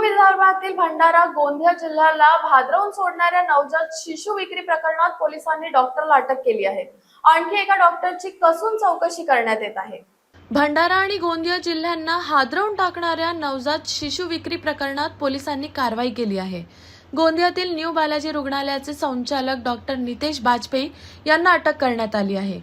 विदर्भातील भंडारा गोंदिया जिल्ह्याला भाद्रवून सोडणाऱ्या नवजात शिशु विक्री प्रकरणात पोलिसांनी डॉक्टरला अटक केली आहे। आणखी एका डॉक्टरची कसून चौकशी करण्यात येत आहे। भंडारा आणि गोंदिया जिल्ह्यांना हादरवून टाकणाऱ्या नवजात शिशु विक्री प्रकरणात पोलिसांनी कारवाई केली आहे। गोंदियातील न्यू बालाजी रुग्णालयाचे संचालक डॉक्टर नितेश बाजपेयी यांना अटक करण्यात आली आहे।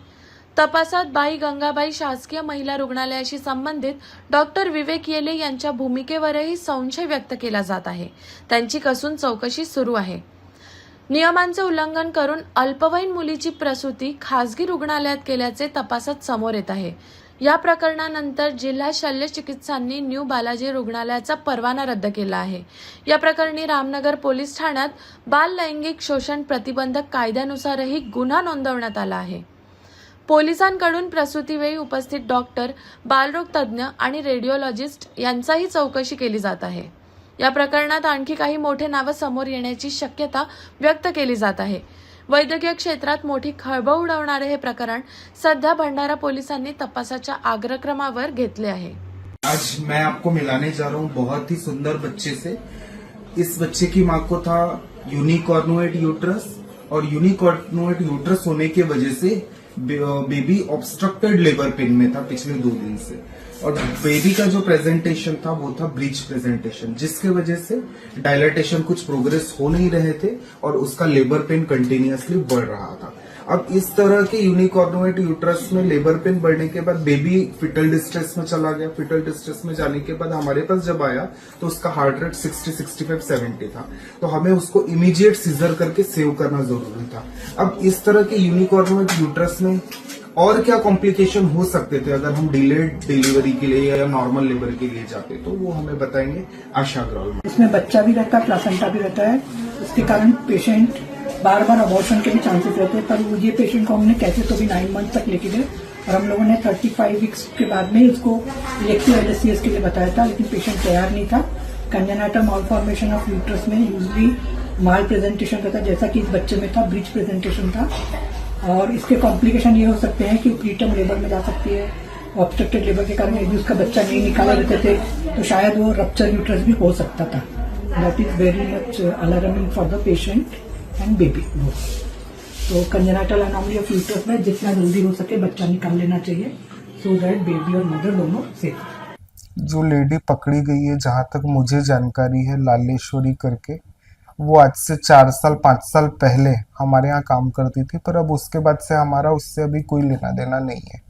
तपासात बाई गंगाबाई शासकीय महिला रुग्णालयाशी संबंधित डॉक्टर विवेक येले यांच्या भूमिकेवरही संशय व्यक्त केला जात आहे। त्यांची कसून चौकशी सुरू आहे। नियमांचे उल्लंघन करून अल्पवयीन मुलीची प्रसूती खासगी रुग्णालयात केल्याचे तपासात समोर येत आहे। या प्रकरणानंतर जिल्हा शल्य चिकित्सांनी न्यू बालाजी रुग्णालयाचा परवाना रद्द केला आहे। या प्रकरणी रामनगर पोलीस ठाण्यात बाल लैंगिक शोषण प्रतिबंधक कायद्यानुसारही गुन्हा नोंदवण्यात आला आहे। पोलिसांकडून प्रसूतीवेळी उपस्थित डॉक्टर, बालरोग तज्ज्ञ आणि रेडिओलॉजिस्ट यांचाही चौकशी केली जात आहे। या प्रकरणात आणखी काही मोठे नावे समोर येण्याची शक्यता व्यक्त केली जात आहे। वैद्यकीय क्षेत्रात मोठी खळबळ उडवणारे हे प्रकरण सध्या भंडारा पोलिसांनी तपासाच्या अग्रक्रमावर घेतले आहे। आज मैं आपको मिलाने जा रहा हूँ बहुत ही सुंदर बच्चे से। इस बच्चे की माँ को था यूनिकॉर्नुएट यूट्रस और यूनिकॉर्नुएट यूट्रस होने की वजह से बेबी ऑब्स्ट्रक्टेड लेबर पेन में था पिछले 2 दिन से, और बेबी का जो प्रेजेंटेशन था वो था ब्रीच प्रेजेंटेशन, जिसके वजह से डायलेटेशन कुछ प्रोग्रेस हो नहीं रहे थे और उसका लेबर पेन कंटिन्यूअसली बढ़ रहा था। अब इस तरह के यूनिकॉर्नुएट यूट्रस में लेबर पेन बढ़ने के बाद बेबी फिटल डिस्ट्रेस में चला गया। फिटल डिस्ट्रेस में जाने के बाद हमारे पास जब आया तो उसका हार्ट रेट 60, 65, 70 था, तो हमें उसको इमीडिएट सीजर करके सेव करना जरूरी था। अब इस तरह के यूनिकॉर्नुएट यूट्रस में और क्या कॉम्प्लिकेशन हो सकते थे अगर हम डिलेड डिलीवरी के लिए या नॉर्मल लेबर के लिए जाते, तो वो हमें बताएंगे आशा अग्रवाल। इसमें बच्चा भी रहता है, प्लासेंटा भी रहता है, इसके कारण पेशेंट बार बार अबॉर्शन के भी चांसेस रहते हैं। पर ये पेशेंट को हमने कैसे तो भी 9 मंथ तक लेके गए और हम लोगों ने 35 वीक्स के बाद में इसको इलेक्टिव LSCS के लिए बताया था, लेकिन पेशेंट तैयार नहीं था। कंजेनाइटल मालफॉर्मेशन ऑफ यूट्रस में यूजली माल प्रेजेंटेशन रहता है, जैसा कि इस बच्चे में था, ब्रीच प्रेजेंटेशन था। और इसके कॉम्प्लिकेशन ये हो सकते हैं कि प्रीटर्म लेबर में जा सकती है। ऑब्स्ट्रक्टेड लेबर के कारण यदि उसका बच्चा नहीं निकाले रहते थे तो शायद वो रप्चर यूट्रस भी हो सकता था। That is very much alarming for the patient and baby. तो कंजेनाइटल एनोमली ऑफ यूट्रस में जितना जल्दी हो सके बच्चा निकाल लेना चाहिए, सो दैट बेबी और मदर दोनों सेफ। जो लेडी पकड़ी गई है, जहाँ तक मुझे जानकारी है, लालेश्वरी करके, वो आज से 4 साल 5 साल पहले हमारे यहाँ काम करती थी, पर अब उसके बाद से हमारा उससे अभी कोई लेना देना नहीं है।